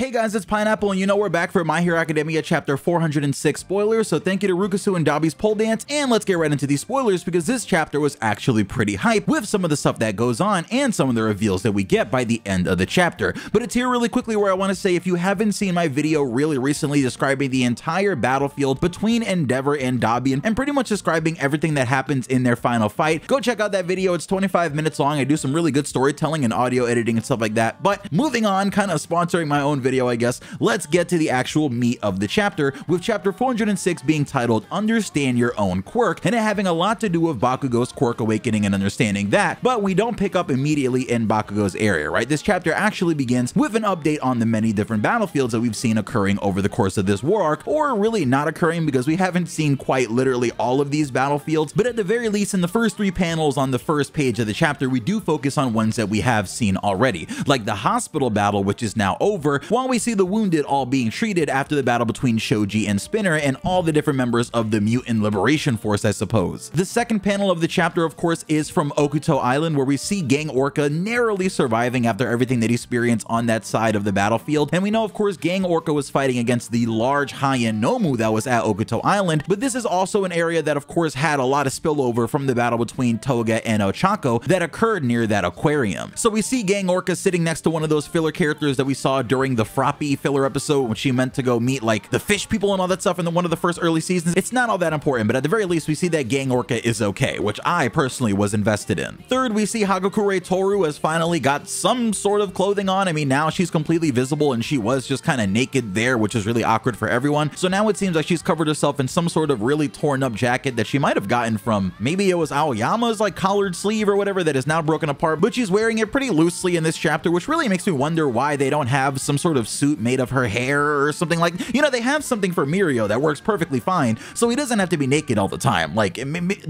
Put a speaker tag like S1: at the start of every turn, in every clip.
S1: Hey guys, it's Pineapple, and you know we're back for My Hero Academia chapter 406 spoilers, so thank you to Rukasu and Dabi's pole dance, and let's get right into these spoilers because this chapter was actually pretty hype with some of the stuff that goes on and some of the reveals that we get by the end of the chapter. But it's here really quickly where I want to say, if you haven't seen my video really recently describing the entire battlefield between Endeavor and Dabi and pretty much describing everything that happens in their final fight, go check out that video. It's 25 minutes long. I do some really good storytelling and audio editing and stuff like that. But moving on, kind of sponsoring my own video, I guess, let's get to the actual meat of the chapter, with chapter 406 being titled Understand Your Own Quirk, and it having a lot to do with Bakugo's quirk awakening and understanding that, but we don't pick up immediately in Bakugo's area, right? This chapter actually begins with an update on the many different battlefields that we've seen occurring over the course of this war arc, or really not occurring because we haven't seen quite literally all of these battlefields, but at the very least in the first 3 panels on the first page of the chapter, we do focus on ones that we have seen already, like the hospital battle, which is now over, while we see the wounded all being treated after the battle between Shoji and Spinner and all the different members of the Mutant Liberation Force, I suppose. The second panel of the chapter, of course, is from Okuto Island, where we see Gang Orca narrowly surviving after everything that he experienced on that side of the battlefield, and we know, of course, Gang Orca was fighting against the large Hien Nomu that was at Okuto Island, but this is also an area that, of course, had a lot of spillover from the battle between Toga and Ochako that occurred near that aquarium. So we see Gang Orca sitting next to one of those filler characters that we saw during the Froppy filler episode when she meant to go meet like the fish people and all that stuff in one of the first early seasons. It's not all that important, but at the very least we see that Gang Orca is okay, which I personally was invested in. Third, we see Hagakure Toru has finally got some sort of clothing on. I mean, now she's completely visible, and she was just kind of naked there, which is really awkward for everyone. So now it seems like she's covered herself in some sort of really torn up jacket that she might have gotten from, maybe it was Aoyama's like collared sleeve or whatever, that is now broken apart, but she's wearing it pretty loosely in this chapter, which really makes me wonder why they don't have some sort of suit made of her hair or something. Like, you know, they have something for Mirio that works perfectly fine, so he doesn't have to be naked all the time. Like,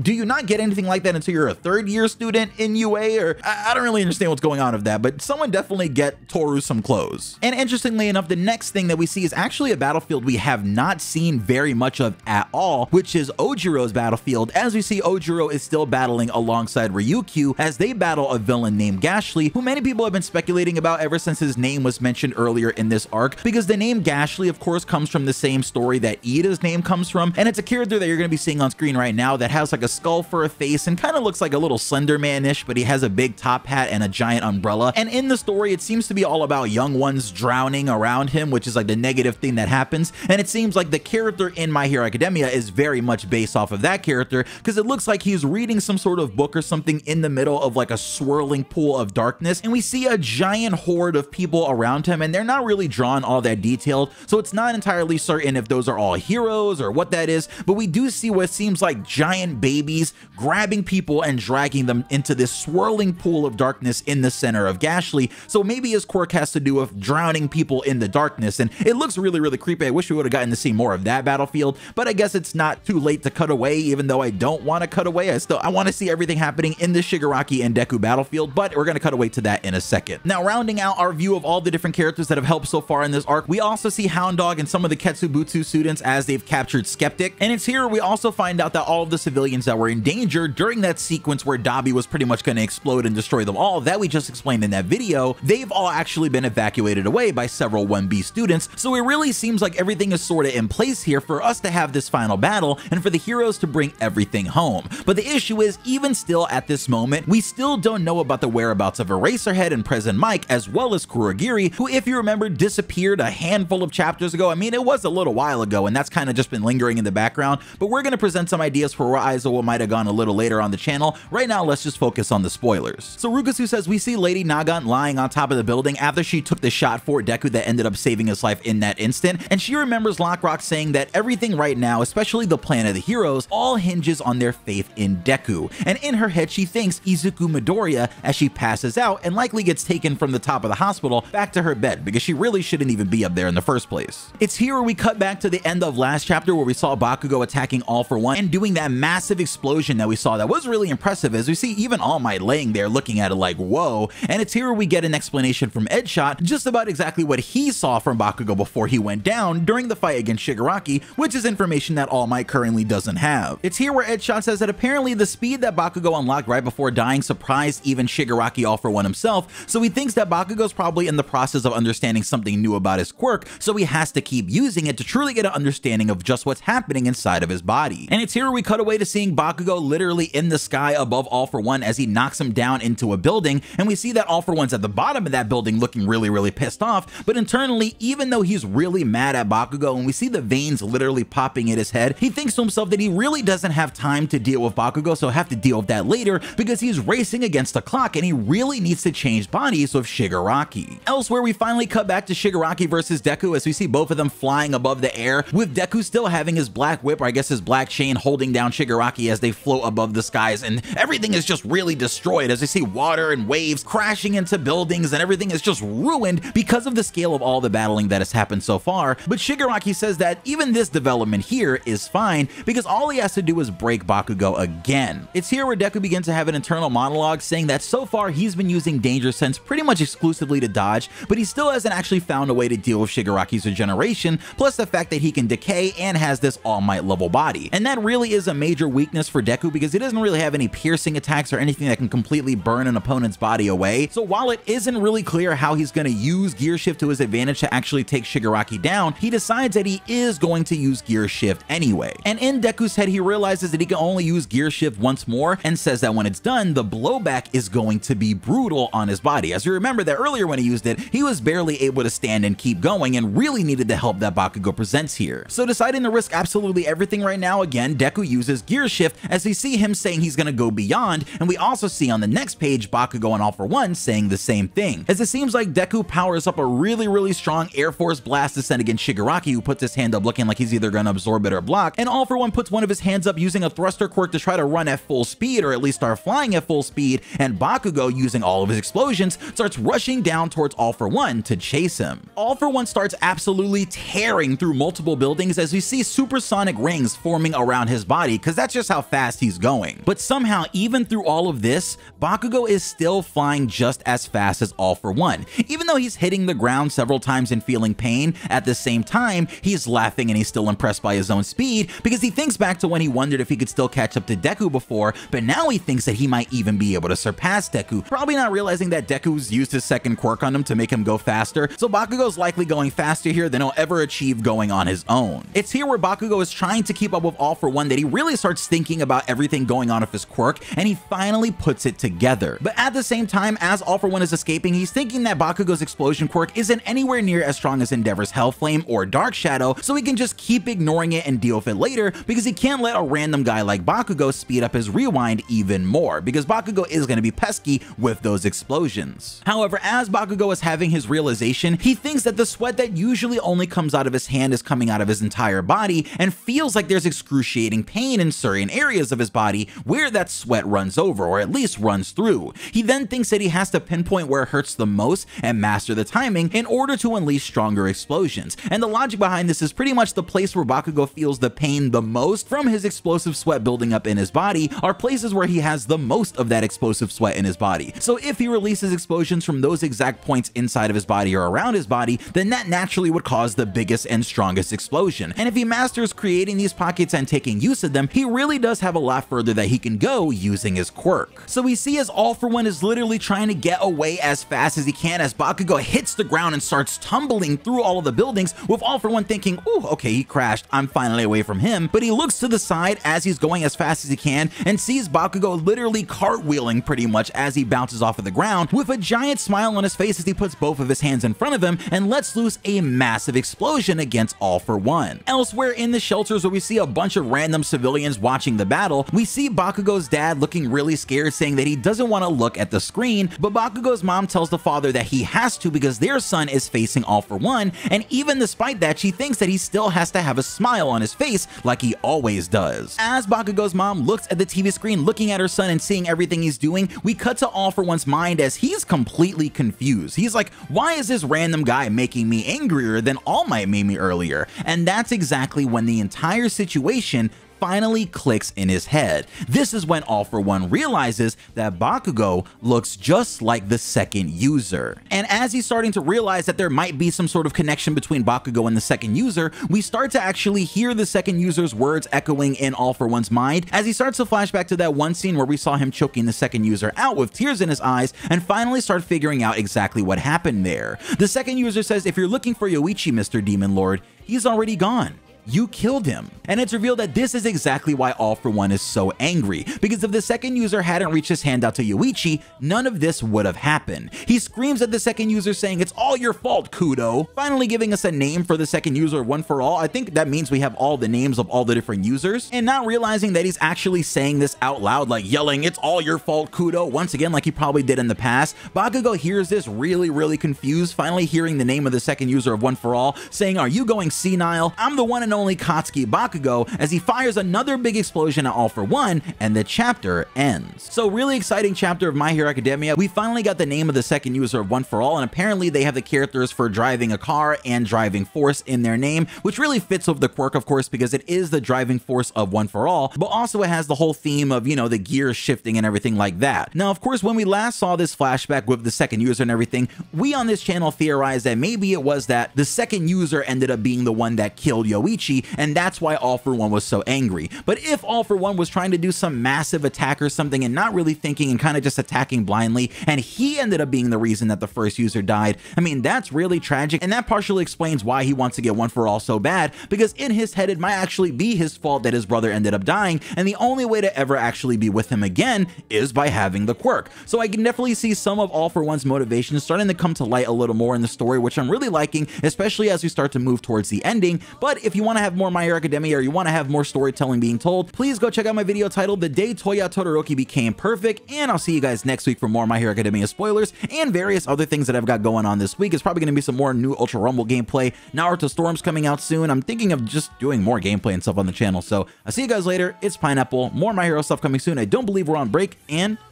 S1: do you not get anything like that until you're a third-year student in UA? Or I don't really understand what's going on with that, but someone definitely get Toru some clothes. And interestingly enough, the next thing that we see is actually a battlefield we have not seen very much of at all, which is Ojiro's battlefield, as we see Ojiro is still battling alongside Ryukyu as they battle a villain named Gashly, who many people have been speculating about ever since his name was mentioned earlier in this arc, because the name Gashly, of course, comes from the same story that Ida's name comes from, and it's a character that you're going to be seeing on screen right now that has like a skull for a face and kind of looks like a little Slender Man-ish, but he has a big top hat and a giant umbrella. And in the story, it seems to be all about young ones drowning around him, which is like the negative thing that happens, and it seems like the character in My Hero Academia is very much based off of that character, because it looks like he's reading some sort of book or something in the middle of like a swirling pool of darkness, and we see a giant horde of people around him, and they're not really drawn all that detailed, so it's not entirely certain if those are all heroes or what that is, but we do see what seems like giant babies grabbing people and dragging them into this swirling pool of darkness in the center of Gashly. So maybe his quirk has to do with drowning people in the darkness, and it looks really, really creepy. I wish we would have gotten to see more of that battlefield, but I guess it's not too late to cut away, even though I don't want to cut away. I want to see everything happening in the Shigaraki and Deku battlefield, but we're going to cut away to that in a second. Now, rounding out our view of all the different characters that have helped so far in this arc, we also see Hound Dog and some of the Ketsubutsu students as they've captured Skeptic, and it's here we also find out that all of the civilians that were in danger during that sequence where Dabi was pretty much going to explode and destroy them all that we just explained in that video, they've all actually been evacuated away by several 1B students, so it really seems like everything is sort of in place here for us to have this final battle and for the heroes to bring everything home. But the issue is, even still at this moment, we still don't know about the whereabouts of Eraserhead and Present Mic, as well as Kurogiri, who, if you remember, disappeared a handful of chapters ago. I mean, it was a little while ago, and that's kind of just been lingering in the background, but we're going to present some ideas for where Aizawa might have gone a little later on the channel. Right now, let's just focus on the spoilers. So Rukasu says we see Lady Nagant lying on top of the building after she took the shot for Deku that ended up saving his life in that instant, and she remembers Lockrock saying that everything right now, especially the plan of the heroes, all hinges on their faith in Deku, and in her head she thinks Izuku Midoriya as she passes out and likely gets taken from the top of the hospital back to her bed, because she really shouldn't even be up there in the first place. It's here where we cut back to the end of last chapter where we saw Bakugo attacking All For One and doing that massive explosion that we saw that was really impressive, as we see even All Might laying there looking at it like, whoa. And it's here where we get an explanation from Edgeshot just about exactly what he saw from Bakugo before he went down during the fight against Shigaraki, which is information that All Might currently doesn't have. It's here where Edgeshot says that apparently the speed that Bakugo unlocked right before dying surprised even Shigaraki All For One himself, so he thinks that Bakugo's probably in the process of understanding learning something new about his quirk, so he has to keep using it to truly get an understanding of just what's happening inside of his body. And it's here we cut away to seeing Bakugo literally in the sky above All For One as he knocks him down into a building, and we see that All For One's at the bottom of that building looking really pissed off, but internally, even though he's really mad at Bakugo and we see the veins literally popping in his head, he thinks to himself that he really doesn't have time to deal with Bakugo, so he'll have to deal with that later because he's racing against the clock and he really needs to change bodies with Shigaraki. Elsewhere, we finally cut back to Shigaraki versus Deku as we see both of them flying above the air, with Deku still having his black whip, or I guess his black chain, holding down Shigaraki as they float above the skies, and everything is just really destroyed as we see water and waves crashing into buildings and everything is just ruined because of the scale of all the battling that has happened so far. But Shigaraki says that even this development here is fine because all he has to do is break Bakugo again. It's here where Deku begins to have an internal monologue saying that so far he's been using Danger Sense pretty much exclusively to dodge, but he still hasn't actually found a way to deal with Shigaraki's regeneration, plus the fact that he can decay and has this All Might level body. And that really is a major weakness for Deku because he doesn't really have any piercing attacks or anything that can completely burn an opponent's body away. So while it isn't really clear how he's going to use Gear Shift to his advantage to actually take Shigaraki down, he decides that he is going to use Gear Shift anyway. And in Deku's head, he realizes that he can only use Gear Shift once more and says that when it's done, the blowback is going to be brutal on his body. As you remember that earlier when he used it, he was barely able to stand and keep going and really needed the help that Bakugo presents here. So deciding to risk absolutely everything right now, again, Deku uses Gear Shift as we see him saying he's going to go beyond, and we also see on the next page Bakugo and All For One saying the same thing, as it seems like Deku powers up a really strong Air Force blast to send against Shigaraki, who puts his hand up looking like he's either going to absorb it or block, and All For One puts one of his hands up using a thruster quirk to try to run at full speed, or at least start flying at full speed, and Bakugo, using all of his explosions, starts rushing down towards All For One to chase him. All For One starts absolutely tearing through multiple buildings as we see supersonic rings forming around his body, because that's just how fast he's going. But somehow, even through all of this, Bakugo is still flying just as fast as All For One. Even though he's hitting the ground several times and feeling pain, at the same time, he's laughing and he's still impressed by his own speed because he thinks back to when he wondered if he could still catch up to Deku before, but now he thinks that he might even be able to surpass Deku, probably not realizing that Deku's used his second quirk on him to make him go faster, so Bakugo's likely going faster here than he'll ever achieve going on his own. It's here where Bakugo is trying to keep up with All For One that he really starts thinking about everything going on with his quirk, and he finally puts it together. But at the same time, as All For One is escaping, he's thinking that Bakugo's explosion quirk isn't anywhere near as strong as Endeavor's Hellflame or Dark Shadow, so he can just keep ignoring it and deal with it later because he can't let a random guy like Bakugo speed up his rewind even more, because Bakugo is going to be pesky with those explosions. However, as Bakugo is having his realization, he thinks that the sweat that usually only comes out of his hand is coming out of his entire body, and feels like there's excruciating pain in certain areas of his body where that sweat runs over, or at least runs through. He then thinks that he has to pinpoint where it hurts the most and master the timing in order to unleash stronger explosions. And the logic behind this is pretty much the place where Bakugo feels the pain the most from his explosive sweat building up in his body are places where he has the most of that explosive sweat in his body. So if he releases explosions from those exact points inside of his body or around his body, then that naturally would cause the biggest and strongest explosion. And if he masters creating these pockets and taking use of them, he really does have a lot further that he can go using his quirk. So we see as All For One is literally trying to get away as fast as he can as Bakugo hits the ground and starts tumbling through all of the buildings, with All For One thinking, ooh, okay, he crashed, I'm finally away from him. But he looks to the side as he's going as fast as he can and sees Bakugo literally cartwheeling pretty much as he bounces off of the ground, with a giant smile on his face as he puts both of his hands in front of him and lets loose a massive explosion against All For One. Elsewhere in the shelters, where we see a bunch of random civilians watching the battle, we see Bakugo's dad looking really scared, saying that he doesn't want to look at the screen, but Bakugo's mom tells the father that he has to because their son is facing All For One, and even despite that, she thinks that he still has to have a smile on his face like he always does. As Bakugo's mom looks at the TV screen looking at her son and seeing everything he's doing, we cut to All For One's mind as he's completely confused. He's like, why is this random guy making me angrier than All Might made me earlier? And that's exactly when the entire situation finally clicks in his head. This is when All For One realizes that Bakugo looks just like the second user. And as he's starting to realize that there might be some sort of connection between Bakugo and the second user, we start to actually hear the second user's words echoing in All For One's mind as he starts to flash back to that one scene where we saw him choking the second user out with tears in his eyes and finally start figuring out exactly what happened there. The second user says, if you're looking for Yoichi, Mr. Demon Lord, he's already gone. You killed him. And it's revealed that this is exactly why All For One is so angry, because if the second user hadn't reached his hand out to Yoichi, none of this would have happened. He screams at the second user saying, it's all your fault, Kudo, finally giving us a name for the second user One For All. I think that means we have all the names of all the different users, and not realizing that he's actually saying this out loud, like yelling, it's all your fault, Kudo, once again like he probably did in the past. Bakugo hears this really confused, finally hearing the name of the second user of One For All, saying, are you going senile? I'm the one and only Katsuki Bakugo, as he fires another big explosion at All For One, and the chapter ends. So really exciting chapter of My Hero Academia. We finally got the name of the second user of One For All, and apparently they have the characters for driving a car and driving force in their name, which really fits with the quirk, of course, because it is the driving force of One For All, but also it has the whole theme of, you know, the gears shifting and everything like that. Now, of course, when we last saw this flashback with the second user and everything, we on this channel theorized that maybe it was that the second user ended up being the one that killed Yoichi, and that's why All For One was so angry. But if All For One was trying to do some massive attack or something and not really thinking and kind of just attacking blindly, and he ended up being the reason that the first user died, I mean, that's really tragic, and that partially explains why he wants to get One For All so bad, because in his head it might actually be his fault that his brother ended up dying, and the only way to ever actually be with him again is by having the quirk. So I can definitely see some of All For One's motivations starting to come to light a little more in the story, which I'm really liking, especially as we start to move towards the ending. But if you want to have more My Hero Academia, or you want to have more storytelling being told, please go check out my video titled The Day Toya Todoroki Became Perfect, and I'll see you guys next week for more My Hero Academia spoilers and various other things that I've got going on this week. It's probably going to be some more new Ultra Rumble gameplay. Naruto Storm's coming out soon. I'm thinking of just doing more gameplay and stuff on the channel, so I'll see you guys later. It's Pineapple. More My Hero stuff coming soon. I don't believe we're on break, and